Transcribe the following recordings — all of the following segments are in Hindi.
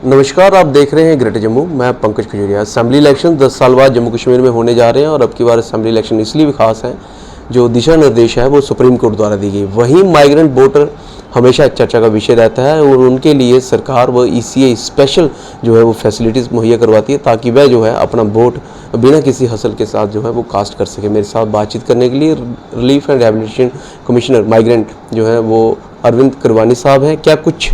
नमस्कार, आप देख रहे हैं ग्रेटर जम्मू। मैं पंकज खजूरिया। असेंबली इलेक्शन 10 साल बाद जम्मू कश्मीर में होने जा रहे हैं और अब की बार असेंबली इलेक्शन इसलिए भी खास है, जो दिशा निर्देश है वो सुप्रीम कोर्ट द्वारा दी गई। वहीं माइग्रेंट वोटर हमेशा चर्चा का विषय रहता है और उनके लिए सरकार व ECA स्पेशल जो है वो फैसिलिटीज़ मुहैया करवाती है ताकि वह जो है अपना वोट बिना किसी हसल के साथ जो है वो कास्ट कर सके। मेरे साथ बातचीत करने के लिए relief and rehabilitation commissioner migrant जो है वो अरविंद करवानी साहब हैं। क्या कुछ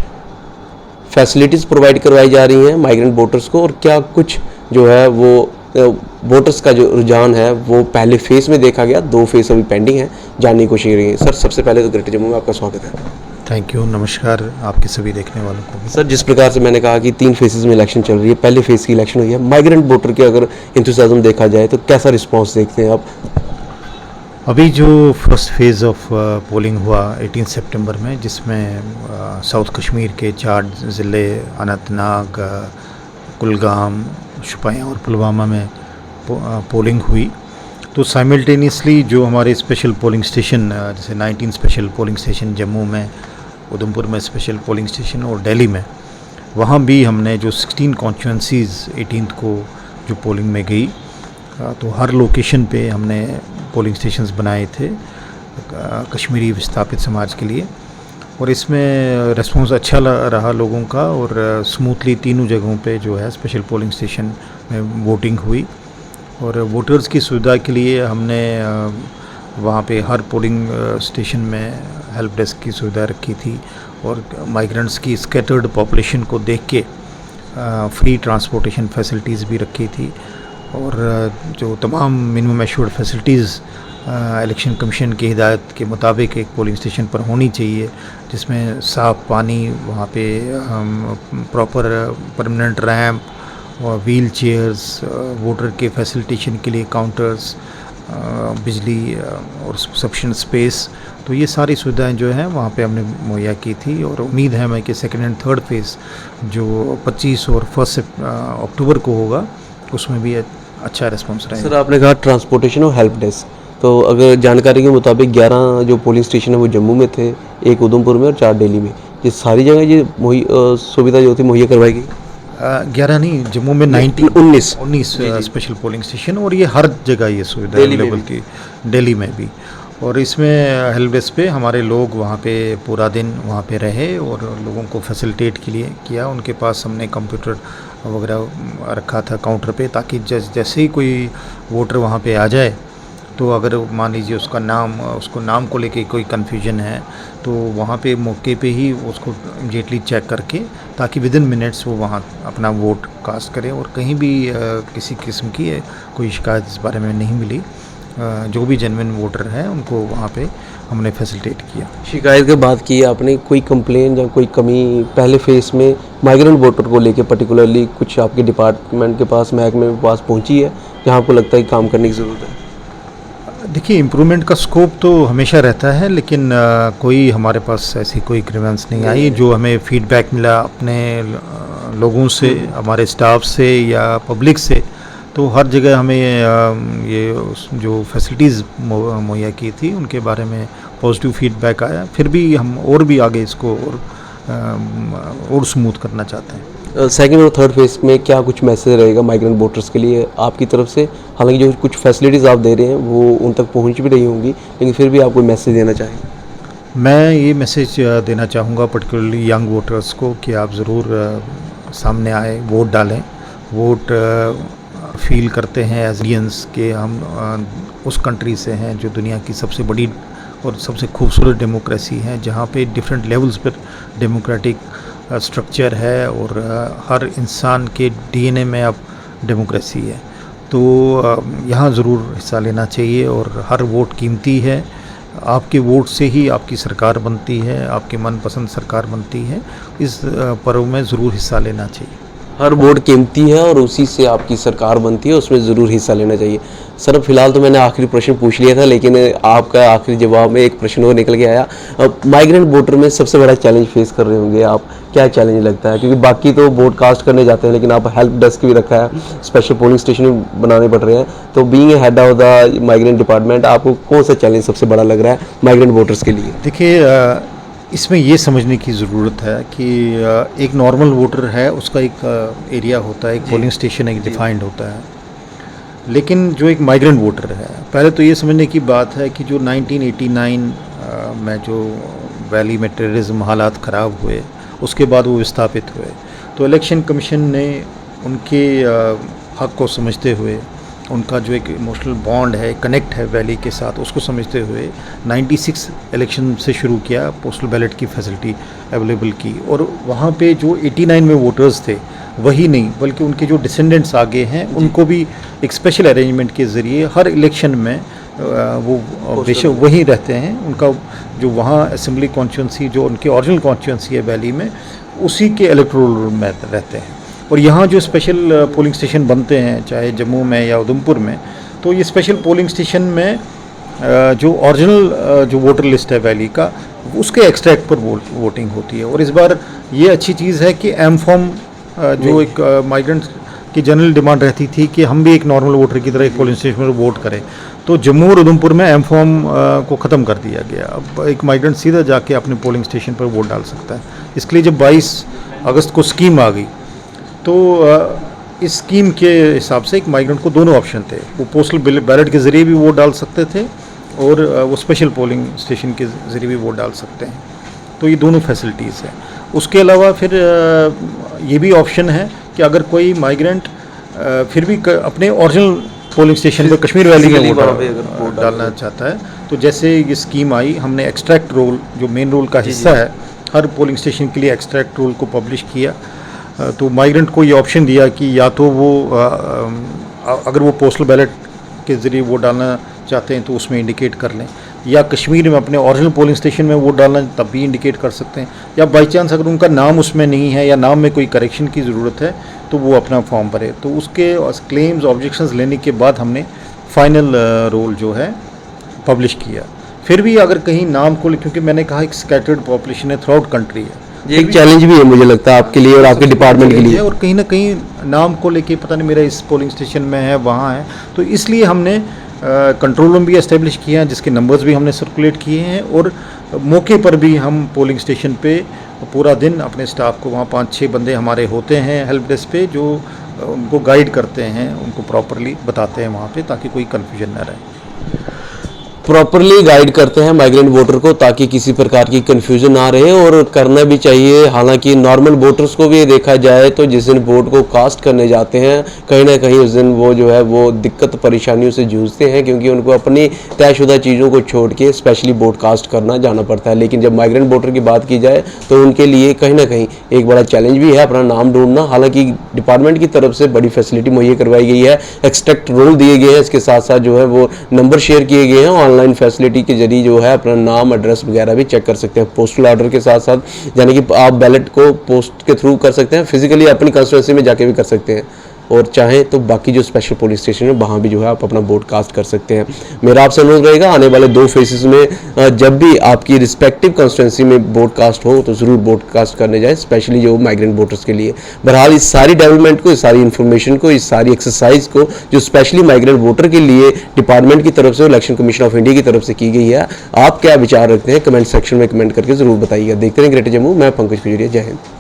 फैसिलिटीज़ प्रोवाइड करवाई जा रही हैं माइग्रेंट वोटर्स को और क्या कुछ जो है वो वोटर्स का जो रुझान है वो पहले फेज़ में देखा गया, 2 फेज़ अभी पेंडिंग है, जानने की कोशिश करेंगे। सर, सबसे पहले तो ग्रेटर जम्मू में आपका स्वागत है। थैंक यू, नमस्कार आपके सभी देखने वालों को भी। सर, जिस प्रकार से मैंने कहा कि 3 फेजेस में इलेक्शन चल रही है, पहले फेज़ की इलेक्शन हुई है, माइग्रेंट वोटर के अगर इंथुसियाज्म देखा जाए तो कैसा रिस्पॉन्स देखते हैं आप? अभी जो फर्स्ट फेज़ ऑफ पोलिंग हुआ 18 सितंबर में, जिसमें साउथ कश्मीर के 4 ज़िले अनंतनाग, कुलगाम, शोपियां और पुलवामा में पोलिंग हुई, तो साइमल्टेनियसली जो हमारे स्पेशल पोलिंग स्टेशन जैसे 19 स्पेशल पोलिंग स्टेशन जम्मू में, उधमपुर में स्पेशल पोलिंग स्टेशन और दिल्ली में, वहाँ भी हमने जो 16 कॉन्स्टिट्यूंसीज़ 18th को जो पोलिंग में गई, तो हर लोकेशन पे हमने पोलिंग स्टेशंस बनाए थे कश्मीरी विस्थापित समाज के लिए, और इसमें रिस्पॉन्स अच्छा रहा लोगों का और स्मूथली तीनों जगहों पे जो है स्पेशल पोलिंग स्टेशन में वोटिंग हुई। और वोटर्स की सुविधा के लिए हमने वहाँ पे हर पोलिंग स्टेशन में हेल्प डेस्क की सुविधा रखी थी और माइग्रेंट्स की स्कैटर्ड पॉपुलेशन को देख के फ्री ट्रांसपोर्टेशन फैसिलिटीज़ भी रखी थी और जो तमाम minimum assured facilities election commission की हिदायत के मुताबिक एक पोलिंग स्टेशन पर होनी चाहिए, जिसमें साफ़ पानी, वहाँ पे प्रॉपर परमानेंट रैम्प और व्हील चेयर्स, वोटर के फैसिलिटेशन के लिए काउंटर्स, बिजली और सफिशिएंट स्पेस, तो ये सारी सुविधाएं जो हैं वहाँ पे हमने मुहैया की थी। और उम्मीद है मैं कि सेकेंड एंड थर्ड फेज़ जो 25 और 1 अक्टूबर को होगा उसमें भी अच्छा रिस्पॉन्स रहेगा। सर, आपने कहा ट्रांसपोर्टेशन और हेल्प डेस्क, तो अगर जानकारी के मुताबिक 11 जो पोलिंग स्टेशन है वो जम्मू में थे, 1 उधमपुर में और 4 दिल्ली में, ये सारी जगह ये सुविधा जो थी मुहैया करवाई गई? 11 नहीं, जम्मू में 19 स्पेशल पोलिंग स्टेशन, और ये हर जगह ये सुविधा अवेलेबल थी, दिल्ली में भी। और इसमें हेल्प डेस्क पे हमारे लोग वहाँ पे पूरा दिन वहाँ पे रहे और लोगों को फैसिलिटेट के लिए किया। उनके पास हमने कंप्यूटर वगैरह रखा था काउंटर पे, ताकि जैसे ही कोई वोटर वहाँ पे आ जाए तो अगर मान लीजिए उसको नाम को लेके कोई कन्फ्यूजन है तो वहाँ पे मौके पे ही उसको इमीडिएटली चेक करके, ताकि विदिन मिनट्स वो वहाँ अपना वोट कास्ट करें और कहीं भी किसी किस्म की कोई शिकायत इस बारे में नहीं मिली। जो भी जेन्युइन वोटर हैं उनको वहाँ पे हमने फैसिलिटेट किया। शिकायत के बाद की आपने कोई कंप्लेन या कोई कमी पहले फेज़ में माइग्रेंट वोटर को लेके पर्टिकुलरली कुछ आपके डिपार्टमेंट के पास, महकमे के पास पहुँची है जहाँ आपको लगता है कि काम करने की ज़रूरत है? देखिए, इम्प्रूवमेंट का स्कोप तो हमेशा रहता है, लेकिन कोई हमारे पास ऐसी कोई ग्रीवेंस नहीं आई। जो हमें फीडबैक मिला अपने लोगों से, हमारे स्टाफ से या पब्लिक से, तो हर जगह हमें ये जो फैसिलिटीज़ मुहैया की थी उनके बारे में पॉजिटिव फीडबैक आया। फिर भी हम और भी आगे इसको और स्मूथ करना चाहते हैं। सेकंड और थर्ड फेज़ में क्या कुछ मैसेज रहेगा माइग्रेंट वोटर्स के लिए आपकी तरफ से? हालांकि जो कुछ फैसिलिटीज़ आप दे रहे हैं वो उन तक पहुंच भी रही होंगी, लेकिन फिर भी आप कोई मैसेज देना चाहेंगे? मैं ये मैसेज देना चाहूँगा पर्टिकुलरली यंग वोटर्स को कि आप ज़रूर सामने आए, वोट डालें। वोट फील करते हैं एज इंडियंस के हम उस कंट्री से हैं जो दुनिया की सबसे बड़ी और सबसे खूबसूरत डेमोक्रेसी है, जहाँ पे डिफरेंट लेवल्स पर डेमोक्रेटिक स्ट्रक्चर है और हर इंसान के DNA में अब डेमोक्रेसी है। तो यहाँ ज़रूर हिस्सा लेना चाहिए और हर वोट कीमती है। आपके वोट से ही आपकी सरकार बनती है, आपकी मनपसंद सरकार बनती है। इस पर्व में ज़रूर हिस्सा लेना चाहिए। हर वोट कीमती है और उसी से आपकी सरकार बनती है, उसमें ज़रूर हिस्सा लेना चाहिए। सर, फिलहाल तो मैंने आखिरी प्रश्न पूछ लिया था, लेकिन आपका आखिरी जवाब में एक प्रश्न और निकल के आया। माइग्रेंट वोटर में सबसे बड़ा चैलेंज फेस कर रहे होंगे आप, क्या चैलेंज लगता है? क्योंकि बाकी तो वोट कास्ट करने जाते हैं, लेकिन आप हेल्प डेस्क भी रखा है, स्पेशल पोलिंग स्टेशन भी बनाने पड़ रहे हैं, तो being head of the migrant department आपको कौन सा चैलेंज सबसे बड़ा लग रहा है माइग्रेंट वोटर्स के लिए? देखिए, इसमें ये समझने की ज़रूरत है कि एक नॉर्मल वोटर है, उसका एक एरिया होता है, एक पोलिंग स्टेशन एक डिफाइंड होता है। लेकिन जो एक माइग्रेंट वोटर है, पहले तो ये समझने की बात है कि जो 1989 में जो वैली में टेररिज्म हालात ख़राब हुए, उसके बाद वो विस्थापित हुए, तो इलेक्शन कमीशन ने उनके हक़ को समझते हुए, उनका जो एक इमोशनल बॉन्ड है, कनेक्ट है वैली के साथ, उसको समझते हुए 96 इलेक्शन से शुरू किया, पोस्टल बैलेट की फैसिलिटी अवेलेबल की। और वहाँ पे जो 89 में वोटर्स थे, वही नहीं बल्कि उनके जो डिसेंडेंट्स आगे हैं, उनको भी एक स्पेशल अरेंजमेंट के ज़रिए हर इलेक्शन में वो बेशक वहीं रहते हैं। उनका जो वहाँ असेंबली कॉन्स्टिट्यूंसी, जो उनकी ओरिजिनल कॉन्स्टिट्यूंसी है वैली में, उसी के इलेक्टोरल रोल में रहते हैं। और यहाँ जो स्पेशल पोलिंग स्टेशन बनते हैं, चाहे जम्मू में या उधमपुर में, तो ये स्पेशल पोलिंग स्टेशन में जो ओरिजिनल जो वोटर लिस्ट है वैली का, उसके एक्सट्रैक्ट पर वोटिंग होती है। और इस बार ये अच्छी चीज़ है कि एम फॉर्म जो एक माइग्रेंट की जनरल डिमांड रहती थी कि हम भी एक नॉर्मल वोटर की तरह एक पोलिंग स्टेशन पर वोट करें, तो जम्मू और उधमपुर में एम फॉर्म को ख़त्म कर दिया गया। अब एक माइग्रेंट सीधा जाके अपने पोलिंग स्टेशन पर वोट डाल सकता है। इसके लिए जब 22 अगस्त को स्कीम आ गई, तो इस स्कीम के हिसाब से एक माइग्रेंट को दोनों ऑप्शन थे, वो पोस्टल बैलेट के ज़रिए भी वोट डाल सकते थे और वो स्पेशल पोलिंग स्टेशन के ज़रिए भी वोट डाल सकते हैं। तो ये दोनों फैसिलिटीज़ हैं। उसके अलावा फिर ये भी ऑप्शन है कि अगर कोई माइग्रेंट फिर भी अपने ओरिजिनल पोलिंग स्टेशन पर कश्मीर वैली में वोट डालना चाहता है, तो जैसे ये स्कीम आई, हमने एक्सट्रैक्ट रोल, जो मेन रोल का हिस्सा है, हर पोलिंग स्टेशन के लिए एक्सट्रैक्ट रोल को पब्लिश किया। तो माइग्रेंट को ये ऑप्शन दिया कि या तो वो अगर वो पोस्टल बैलेट के ज़रिए वोट डालना चाहते हैं तो उसमें इंडिकेट कर लें, या कश्मीर में अपने ओरिजिनल पोलिंग स्टेशन में वोट डालना तब भी इंडिकेट कर सकते हैं, या बाई चांस अगर उनका नाम उसमें नहीं है या नाम में कोई करेक्शन की ज़रूरत है तो वो अपना फॉर्म भरे। तो उसके क्लेम्स ऑब्जेक्शंस लेने के बाद हमने फाइनल रोल जो है पब्लिश किया। फिर भी अगर कहीं नाम को, क्योंकि मैंने कहा एक स्कैटर्ड पॉपुलेशन है, थ्रू आउट कंट्री है, ये एक चैलेंज भी है मुझे लगता है आपके लिए और आपके डिपार्टमेंट के लिए। और कहीं ना कहीं नाम को लेके पता नहीं मेरा इस पोलिंग स्टेशन में है, वहाँ है, तो इसलिए हमने कंट्रोल रूम भी एस्टेब्लिश किया है, जिसके नंबर्स भी हमने सर्कुलेट किए हैं। और मौके पर भी हम पोलिंग स्टेशन पे पूरा दिन अपने स्टाफ को, वहाँ 5-6 बंदे हमारे होते हैं हेल्प डेस्क पे, जो उनको गाइड करते हैं, उनको प्रॉपरली बताते हैं वहाँ पे, ताकि कोई कन्फ्यूजन ना रहे। प्रॉपरली गाइड करते हैं माइग्रेंट वोटर को ताकि किसी प्रकार की कन्फ्यूजन ना रहे, और करना भी चाहिए। हालांकि नॉर्मल वोटर्स को भी देखा जाए तो जिस दिन वोट को कास्ट करने जाते हैं, कहीं ना कहीं उस दिन वो जो है वो दिक्कत परेशानियों से जूझते हैं, क्योंकि उनको अपनी तयशुदा चीज़ों को छोड़ के स्पेशली वोट कास्ट करना जाना पड़ता है। लेकिन जब माइग्रेंट वोटर की बात की जाए तो उनके लिए कहीं ना कहीं एक बड़ा चैलेंज भी है अपना नाम ढूंढना। हालांकि डिपार्टमेंट की तरफ से बड़ी फैसिलिटी मुहैया करवाई गई है, एक्सट्रैक्ट रोल दिए गए हैं, इसके साथ साथ जो है वो नंबर शेयर किए गए हैं। ऑनलाइन फैसिलिटी के जरिए जो है अपना नाम, एड्रेस वगैरह भी चेक कर सकते हैं पोस्टल ऑर्डर के साथ साथ, यानी कि आप बैलेट को पोस्ट के थ्रू कर सकते हैं, फिजिकली अपनी कंस्टिट्यूएंसी में जाके भी कर सकते हैं, और चाहें तो बाकी जो स्पेशल पोलिंग स्टेशन है वहाँ भी जो है आप अपना वोट कास्ट कर सकते हैं। मेरा आपसे अनुरोध रहेगा आने वाले 2 फेजेस में जब भी आपकी रिस्पेक्टिव कंस्टिट्यूएंसी में वोट कास्ट हो तो ज़रूर वोट कास्ट करने जाए, स्पेशली जो माइग्रेंट वोटर्स के लिए। बहरहाल इस सारी डेवलपमेंट को, इस सारी इन्फॉर्मेशन को, इस सारी एक्सरसाइज को जो स्पेशली माइग्रेंट वोटर के लिए डिपार्टमेंट की तरफ से, इलेक्शन कमीशन ऑफ इंडिया की तरफ से की गई है, आप क्या विचार रखते हैं कमेंट सेक्शन में कमेंट करके ज़रूर बताइएगा। देखते रहें ग्रेटर जम्मू। मैं पंकज खजूरिया, जय हिंद।